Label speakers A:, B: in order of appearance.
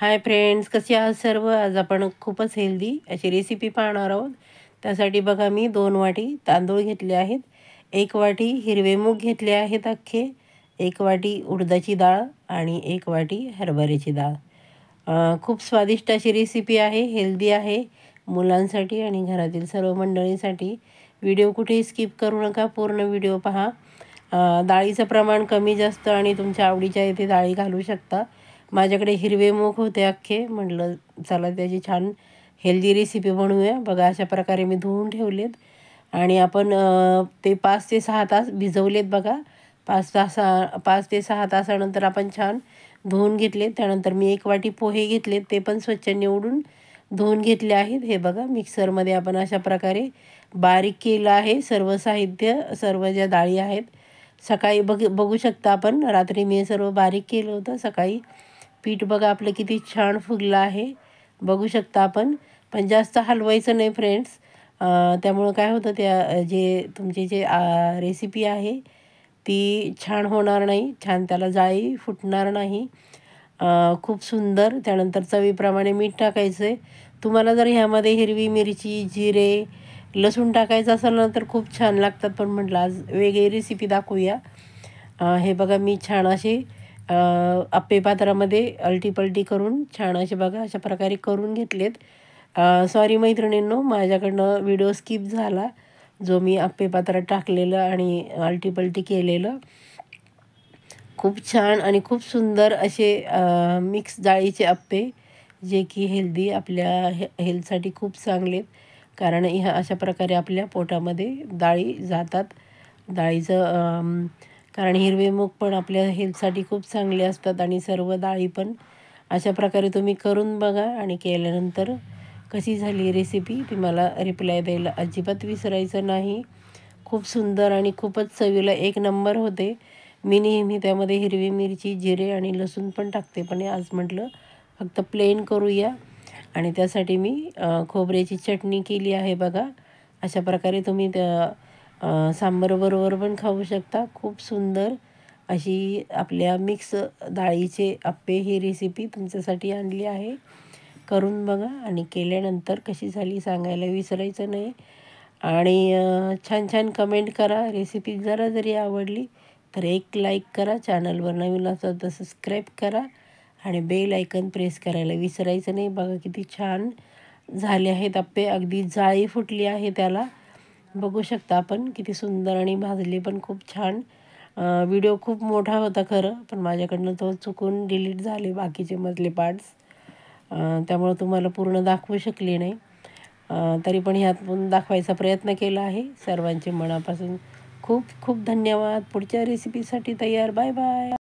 A: Hi friends, कसे आहात सर्व? आज आपण खूपच हेल्दी अशी रेसिपी पाहणार आहोत. त्यासाठी बघा मी 2 वाटी तांदूळ घेतले आहेत, 1 वाटी हिरवे मूग घेतले आहेत अख्खे, 1 वाटी उडदाची डाळ आणि 1 वाटी हरभऱ्याची डाळ. खूप स्वादिष्ट अशी रेसिपी आहे, हेल्दी आहे मुलांसाठी आणि घरातील सर्व मंडळींसाठी. व्हिडिओ कुठेही स्किप करू नका, पूर्ण व्हिडिओ पहा. डाळीचं प्रमाण कमी जास्त आणि तुमच्या आवडीच्या इथे डाळी घालू शकता. माझ्याकडे हिरवे मूग होते अख्खे, म्हटलं चला त्याची छान हेल्दी रेसिपी बनवूया. बघा अशा प्रकारे मी धुवून ठेवलेत आणि आपण ते 5 ते 6 तास भिजवलेत बघा. 5 ते 6 तासानंतर आपण छान धुवून घेतले. त्यानंतर मी 1 वाटी पोहे घेतलेत, ते पण स्वच्छ निवडून धुवून घेतले आहेत. हे बघा मिक्सरमध्ये आपण अशा प्रकारे बारीक केलं आहे सर्व साहित्य, सर्व ज्या डाळी आहेत. सकाळी बघू शकता आपण, रात्री मी सर्व बारीक केलं होतं. सकाळी पीठ बघा आपलं किती छान फुगलं आहे, बघू शकता आपण. पण जास्त हलवायचं नाही फ्रेंड्स, त्यामुळं काय होतं त्या तुमची रेसिपी आहे ती छान होणार नाही, छान त्याला जाळी फुटणार नाही. खूप सुंदर. त्यानंतर चवीप्रमाणे मीठ टाकायचं आहे. तुम्हाला जर ह्यामध्ये हिरवी मिरची, जिरे, लसूण टाकायचं असेल ना तर खूप छान लागतात, पण म्हटलं आज वेगळी रेसिपी दाखवूया. हे बघा मी छान असे आप्पे पात्रामध्ये अलटीपलटी करून छान असे बघा अशा प्रकारे करून घेतलेत. सॉरी मैत्रिणींनो, माझ्याकडनं व्हिडिओ स्किप झाला, जो मी आप्पे पात्रात टाकलेलं आणि अलटीपलटी केलेलं. खूप छान आणि खूप सुंदर असे मिक्स डाळीचे आप्पे, जे की हेल्दी आपल्या हेल्थसाठी खूप चांगलेत. कारण ह्या अशा प्रकारे आपल्या पोटामध्ये डाळी जातात. डाळीचं कारण हिरवे मूग पण आपल्या हेल्थसाठी खूप चांगले असतात आणि सर्व डाळी पण. अशा प्रकारे तुम्ही करून बघा आणि केल्यानंतर कशी झाली रेसिपी ती मला रिप्लाय द्यायला अजिबात विसरायचं नाही. खूप सुंदर आणि खूपच चवीला एक नंबर होते. मी नेहमी त्यामध्ये हिरवी मिरची, जिरे आणि लसूण पण टाकते, पण आज म्हटलं फक्त प्लेन करूया आणि त्यासाठी मी खोबऱ्याची चटणी केली आहे बघा. अशा प्रकारे तुम्ही त्या सांबारबरोबर पण खाऊ शकता. खूप सुंदर अशी आपल्या मिक्स डाळीचे आप्पे ही रेसिपी तुमच्यासाठी आणली आहे. करून बघा आणि केल्यानंतर कशी झाली सांगायला विसरायचं नाही. आणि छान छान कमेंट करा. रेसिपी जरा जरी आवडली तर एक लाईक करा. चॅनलवर नवीन असाल तर सबस्क्राईब करा आणि बेल आयकन प्रेस करायला विसरायचं नाही. बघा किती छान झाले आहेत आप्पे, अगदी जाळी फुटली आहे त्याला. बघू शकता आपण किती सुंदर आणि भाजले पण खूप छान. व्हिडिओ खूप मोठा होता खरं, पण माझ्याकडनं तो चुकून डिलीट झाले बाकीचे मधले पार्ट्स, त्यामुळं तुम्हाला पूर्ण दाखवू शकले नाही. तरी पण ह्यातून दाखवायचा प्रयत्न केला आहे. सर्वांचे मनापासून खूप खूप धन्यवाद. पुढच्या रेसिपीसाठी तयार. Bye bye.